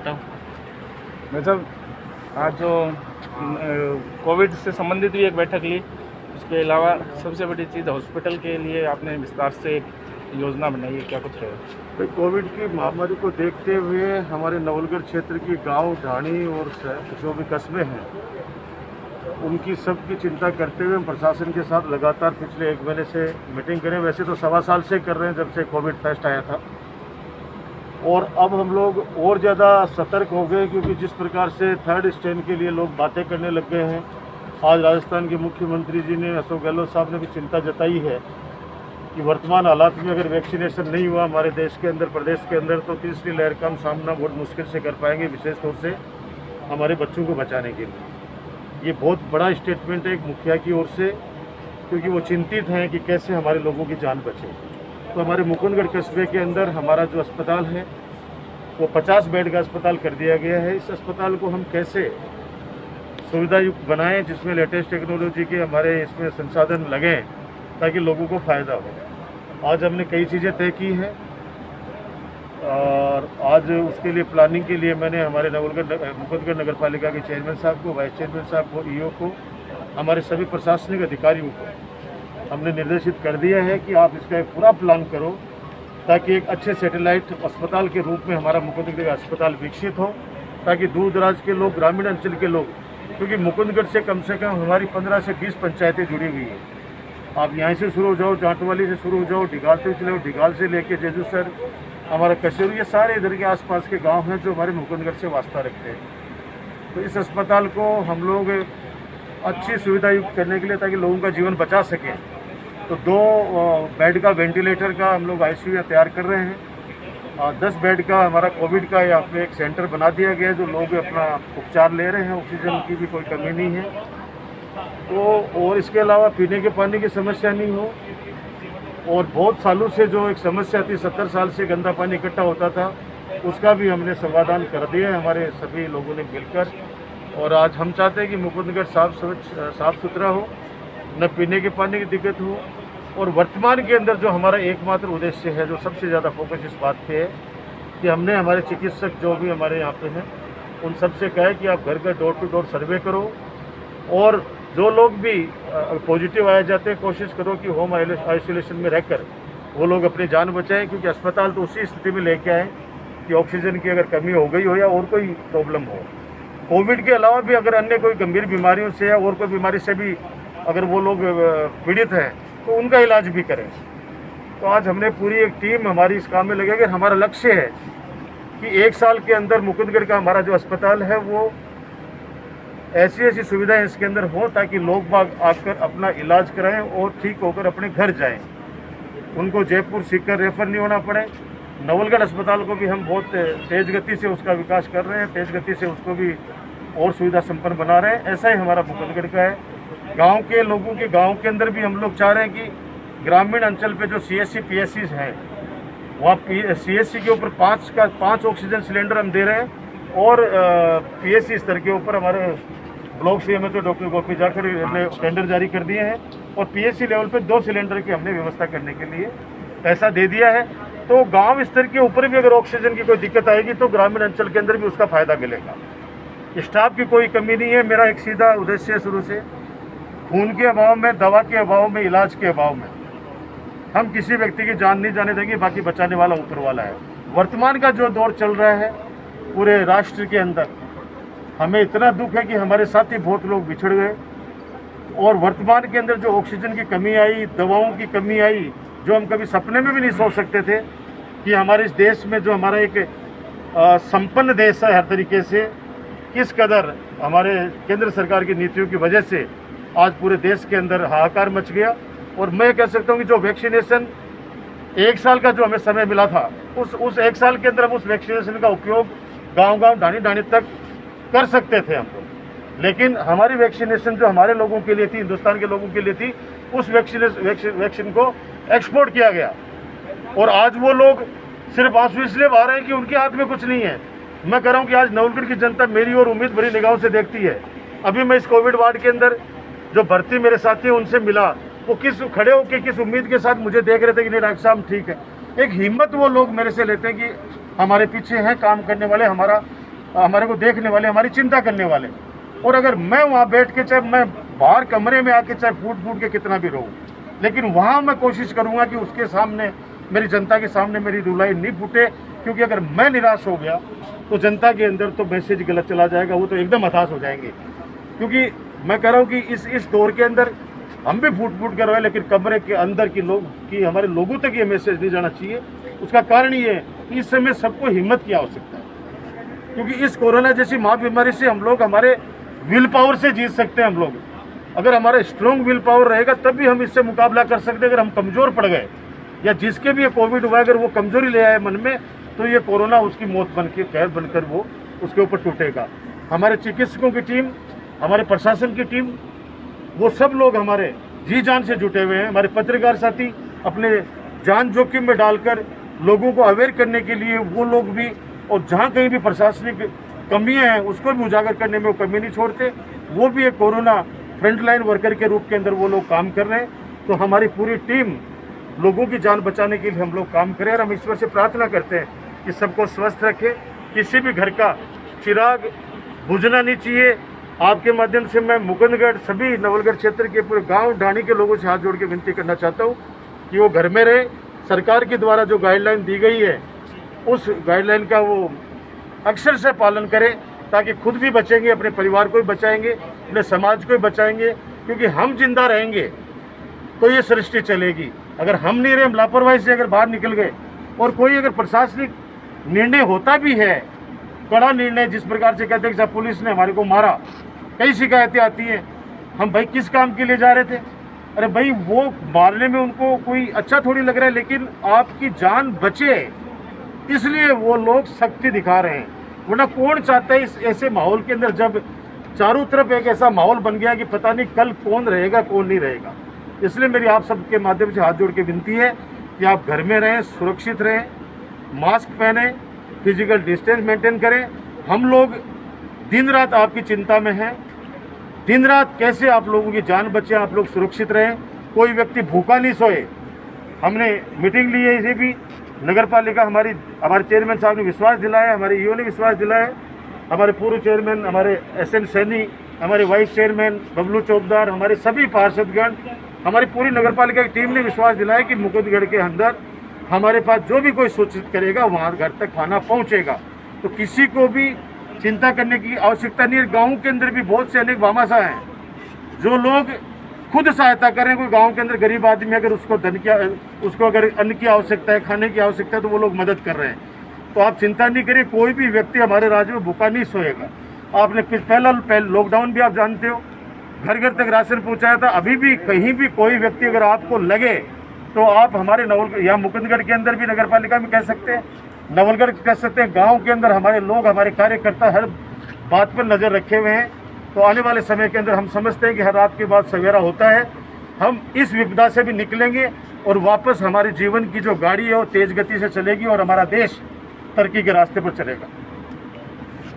बताओ। मैं जब आज जो कोविड से संबंधित भी एक बैठक ली, उसके अलावा सबसे बड़ी चीज़ हॉस्पिटल के लिए आपने विस्तार से एक योजना बनाई है, क्या कुछ है? तो कोविड की महामारी को देखते हुए हमारे नवलगढ़ क्षेत्र की गांव, ढाणी और जो भी कस्बे हैं उनकी सबकी चिंता करते हुए हम प्रशासन के साथ लगातार पिछले 1 महीने से मीटिंग करें। वैसे तो 1.25 साल से कर रहे हैं जब से कोविड फेस्ट आया था, और अब हम लोग और ज़्यादा सतर्क हो गए क्योंकि जिस प्रकार से थर्ड स्ट्रेन के लिए लोग बातें करने लग गए हैं। आज राजस्थान के मुख्यमंत्री जी ने, अशोक गहलोत साहब ने भी चिंता जताई है कि वर्तमान हालात में अगर वैक्सीनेशन नहीं हुआ हमारे देश के अंदर, प्रदेश के अंदर, तो तीसरी लहर का हम सामना बहुत मुश्किल से कर पाएंगे, विशेष तौर से हमारे बच्चों को बचाने के लिए। ये बहुत बड़ा स्टेटमेंट है एक मुखिया की ओर से, क्योंकि वो चिंतित हैं कि कैसे हमारे लोगों की जान बचे। तो हमारे मुकुंदगढ़ कस्बे के अंदर हमारा जो अस्पताल है वो 50 बेड का अस्पताल कर दिया गया है। इस अस्पताल को हम कैसे सुविधा युक्त बनाएं जिसमें लेटेस्ट टेक्नोलॉजी के हमारे इसमें संसाधन लगें ताकि लोगों को फ़ायदा हो। आज हमने कई चीज़ें तय की हैं और आज उसके लिए प्लानिंग के लिए मैंने हमारे मुकुंदगढ़ नगर पालिका के चेयरमैन साहब को, वाइस चेयरमैन साहब को, ईओ को, हमारे सभी प्रशासनिक अधिकारियों को हमने निर्देशित कर दिया है कि आप इसका एक पूरा प्लान करो ताकि एक अच्छे सैटेलाइट अस्पताल के रूप में हमारा मुकुंदगढ़ अस्पताल विकसित हो, ताकि दूर दराज के लोग, ग्रामीण अंचल के लोग, क्योंकि मुकुंदगढ़ से कम हमारी 15 से 20 पंचायतें जुड़ी हुई हैं। आप यहाँ से शुरू हो जाओ, जाटवाली से शुरू हो जाओ, ढिगाल से चले, ढिगाल से लेके जेजूसर, हमारा कशेरू, ये सारे इधर के आसपास के गांव हैं जो हमारे मुकुंदगढ़ से वास्ता रखते हैं। तो इस अस्पताल को हम लोग अच्छी सुविधा युक्त करने के लिए, ताकि लोगों का जीवन बचा सकें, तो 2 बेड का वेंटिलेटर का हम लोग ICU तैयार कर रहे हैं। 10 बेड का हमारा कोविड का यहाँ पे एक सेंटर बना दिया गया है, जो लोग अपना उपचार ले रहे हैं, ऑक्सीजन की भी कोई कमी नहीं है। तो और इसके अलावा पीने के पानी की समस्या नहीं हो, और बहुत सालों से जो एक समस्या थी, 70 साल से गंदा पानी इकट्ठा होता था, उसका भी हमने समाधान कर दिया है हमारे सभी लोगों ने मिलकर। और आज हम चाहते हैं कि मुकुंदगढ़ साफ सुथरा हो, न पीने के पानी की दिक्कत हो। और वर्तमान के अंदर जो हमारा एकमात्र उद्देश्य है, जो सबसे ज़्यादा फोकस इस बात पे है कि हमने हमारे चिकित्सक जो भी हमारे यहाँ पे हैं उन सबसे कहा है कि आप घर घर डोर टू डोर सर्वे करो, और जो लोग भी पॉजिटिव आए जाते हैं कोशिश करो कि होम आइसोलेशन में रहकर वो लोग अपनी जान बचाएं, क्योंकि अस्पताल तो उसी स्थिति में लेके आए कि ऑक्सीजन की अगर कमी हो गई हो या और कोई प्रॉब्लम हो। कोविड के अलावा भी अगर अन्य कोई गंभीर बीमारियों से या और कोई बीमारी से भी अगर वो लोग पीड़ित हैं तो उनका इलाज भी करें। तो आज हमने पूरी एक टीम हमारी इस काम में लगेगी। हमारा लक्ष्य है कि 1 साल के अंदर मुकुंदगढ़ का हमारा जो अस्पताल है वो ऐसी सुविधाएं इसके अंदर हो ताकि लोग बाग आकर अपना इलाज कराएं और ठीक होकर अपने घर जाएं, उनको जयपुर सीकर रेफर नहीं होना पड़े। नवलगढ़ अस्पताल को भी हम बहुत तेज़ गति से उसका विकास कर रहे हैं, तेज़ गति से उसको भी और सुविधा संपन्न बना रहे हैं। ऐसा ही हमारा मुकुंदगढ़ का है। गांव के लोगों के गांव के अंदर भी हम लोग चाह रहे हैं कि ग्रामीण अंचल पे जो CSC PSCs हैं वहाँ CSC के ऊपर 5 ऑक्सीजन सिलेंडर हम दे रहे हैं, और PSC स्तर के ऊपर हमारे ब्लॉक CM तो डॉक्टर गोपी जाकर ने टेंडर जारी कर दिए हैं, और PSC लेवल पे 2 सिलेंडर की हमने व्यवस्था करने के लिए पैसा दे दिया है। तो गांव स्तर के ऊपर भी अगर ऑक्सीजन की कोई दिक्कत आएगी तो ग्रामीण अंचल के अंदर भी उसका फायदा मिलेगा। स्टाफ की कोई कमी नहीं है। मेरा एक सीधा उद्देश्य है शुरू से, खून के अभाव में, दवा के अभाव में, इलाज के अभाव में हम किसी व्यक्ति की जान नहीं जाने देंगे, बाकी बचाने वाला ऊपर वाला है। वर्तमान का जो दौर चल रहा है पूरे राष्ट्र के अंदर, हमें इतना दुख है कि हमारे साथी बहुत लोग बिछड़ गए, और वर्तमान के अंदर जो ऑक्सीजन की कमी आई, दवाओं की कमी आई, जो हम कभी सपने में भी नहीं सोच सकते थे कि हमारे इस देश में, जो हमारा एक संपन्न देश है हर तरीके से, किस कदर हमारे केंद्र सरकार की नीतियों की वजह से आज पूरे देश के अंदर हाहाकार मच गया। और मैं कह सकता हूँ कि जो वैक्सीनेशन 1 साल का जो हमें समय मिला था, उस 1 साल के अंदर हम उस वैक्सीनेशन का उपयोग गांव-गांव, ढाणी-ढाणी तक कर सकते थे हम लोग। लेकिन हमारी वैक्सीनेशन जो हमारे लोगों के लिए थी, हिंदुस्तान के लोगों के लिए थी, उस वैक्सीन को एक्सपोर्ट किया गया, और आज वो लोग सिर्फ आंसू इसलिए बहा रहे हैं कि उनके हाथ में कुछ नहीं है। मैं कह रहा हूँ कि आज नवलगढ़ की जनता मेरी और उम्मीद भरी निगाहों से देखती है। अभी मैं इस कोविड वार्ड के अंदर जो भर्ती मेरे साथी हैं उनसे मिला, वो खड़े होकर किस उम्मीद के साथ मुझे देख रहे थे कि नहीं डॉक्टर साहब ठीक है। एक हिम्मत वो लोग मेरे से लेते हैं कि हमारे पीछे हैं काम करने वाले, हमारा हमारे को देखने वाले, हमारी चिंता करने वाले। और अगर मैं वहाँ बैठ के, चाहे मैं बाहर कमरे में आके चाहे फूट फूट के कितना भी रहूँ, लेकिन वहाँ मैं कोशिश करूँगा कि उसके सामने, मेरी जनता के सामने मेरी रुलाई नहीं फूटे, क्योंकि अगर मैं निराश हो गया तो जनता के अंदर तो मैसेज गलत चला जाएगा, वो तो एकदम हताश हो जाएंगे। क्योंकि मैं कह रहा हूँ कि इस दौर के अंदर हम भी फूट फूट कर रहे हैं, लेकिन कमरे के अंदर की हमारे लोगों तक ये मैसेज नहीं जाना चाहिए। उसका कारण ये है कि इस समय सबको हिम्मत की आवश्यकता है, क्योंकि इस कोरोना जैसी महाबीमारी से हम लोग हमारे विल पावर से जीत सकते हैं। हम लोग अगर हमारा स्ट्रॉन्ग विल पावर रहेगा तब भी हम इससे मुकाबला कर सकते हैं। अगर हम कमज़ोर पड़ गए या जिसके भी ये कोविड हुआ, अगर वो कमजोरी ले आए मन में, तो ये कोरोना उसकी मौत बन के कहर बनकर वो उसके ऊपर टूटेगा। हमारे चिकित्सकों की टीम, हमारे प्रशासन की टीम, वो सब लोग हमारे जी जान से जुटे हुए हैं। हमारे पत्रकार साथी अपने जान जोखिम में डालकर लोगों को अवेयर करने के लिए वो लोग भी, और जहाँ कहीं भी प्रशासनिक कमियां हैं उसको भी उजागर करने में वो कमी नहीं छोड़ते। वो भी एक कोरोना फ्रंटलाइन वर्कर के रूप के अंदर वो लोग काम कर रहे हैं। तो हमारी पूरी टीम लोगों की जान बचाने के लिए हम लोग काम करें, और हम ईश्वर से प्रार्थना करते हैं कि सबको स्वस्थ रखे। किसी भी घर का चिराग बुझना नहीं चाहिए। आपके माध्यम से मैं मुकुंदगढ़, सभी नवलगढ़ क्षेत्र के पूरे गांव ढाणी के लोगों से हाथ जोड़ के विनती करना चाहता हूं कि वो घर में रहे। सरकार के द्वारा जो गाइडलाइन दी गई है उस गाइडलाइन का वो अक्षर से पालन करें, ताकि खुद भी बचेंगे, अपने परिवार को भी बचाएंगे, अपने समाज को भी बचाएंगे। क्योंकि हम जिंदा रहेंगे तो ये सृष्टि चलेगी। अगर हम नहीं रहे, हम लापरवाही से अगर बाहर निकल गए, और कोई अगर प्रशासनिक निर्णय होता भी है, कड़ा निर्णय, जिस प्रकार से कहते हैं कि पुलिस ने हमारे को मारा, कई शिकायतें आती हैं, हम भाई किस काम के लिए जा रहे थे? अरे भाई, वो मारने में उनको कोई अच्छा थोड़ी लग रहा है, लेकिन आपकी जान बचे इसलिए वो लोग सख्ती दिखा रहे हैं। वरना कौन चाहता है इस ऐसे माहौल के अंदर, जब चारों तरफ एक ऐसा माहौल बन गया कि पता नहीं कल कौन रहेगा कौन नहीं रहेगा। इसलिए मेरी आप सबके माध्यम से हाथ जोड़ के विनती है कि आप घर में रहें, सुरक्षित रहें, मास्क पहने, फिजिकल डिस्टेंस मेंटेन करें। हम लोग दिन रात आपकी चिंता में हैं, दिन रात कैसे आप लोगों की जान बचे, आप लोग सुरक्षित रहें, कोई व्यक्ति भूखा नहीं सोए। हमने मीटिंग ली है, इसे भी नगर पालिका हमारे चेयरमैन साहब ने विश्वास दिलाया, हमारे ईओ ने विश्वास दिलाया, हमारे पूर्व चेयरमैन हमारे SN सैनी, हमारे वाइस चेयरमैन बबलू चौकदार, हमारे सभी पार्षदगण, हमारी पूरी नगर पालिका की टीम ने विश्वास दिलाया कि मुकुंदगढ़ के अंदर हमारे पास जो भी कोई सूचित करेगा वहाँ घर तक खाना पहुँचेगा। तो किसी को भी चिंता करने की आवश्यकता नहीं है। गाँव के अंदर भी बहुत से अनेक भामाशाह हैं जो लोग खुद सहायता करें। कोई गांव के अंदर गरीब आदमी अगर उसको अगर अन्न की आवश्यकता है, खाने की आवश्यकता है, तो वो लोग मदद कर रहे हैं। तो आप चिंता नहीं करिए, कोई भी व्यक्ति हमारे राज्य में भूखा नहीं सोएगा। आपने पहला लॉकडाउन भी आप जानते हो, घर घर तक राशन पहुंचाया था। अभी भी कहीं भी कोई व्यक्ति अगर आपको लगे तो आप हमारे नवलगढ़ या मुकुंदगढ़ के अंदर भी नगर पालिका में कह सकते हैं, नवलगढ़ कह सकते हैं, गाँव के अंदर हमारे लोग, हमारे कार्यकर्ता हर बात पर नज़र रखे हुए हैं। तो आने वाले समय के अंदर हम समझते हैं कि हर रात के बाद सवेरा होता है, हम इस विपदा से भी निकलेंगे और वापस हमारे जीवन की जो गाड़ी है वो तेज गति से चलेगी और हमारा देश तरक्की के रास्ते पर चलेगा।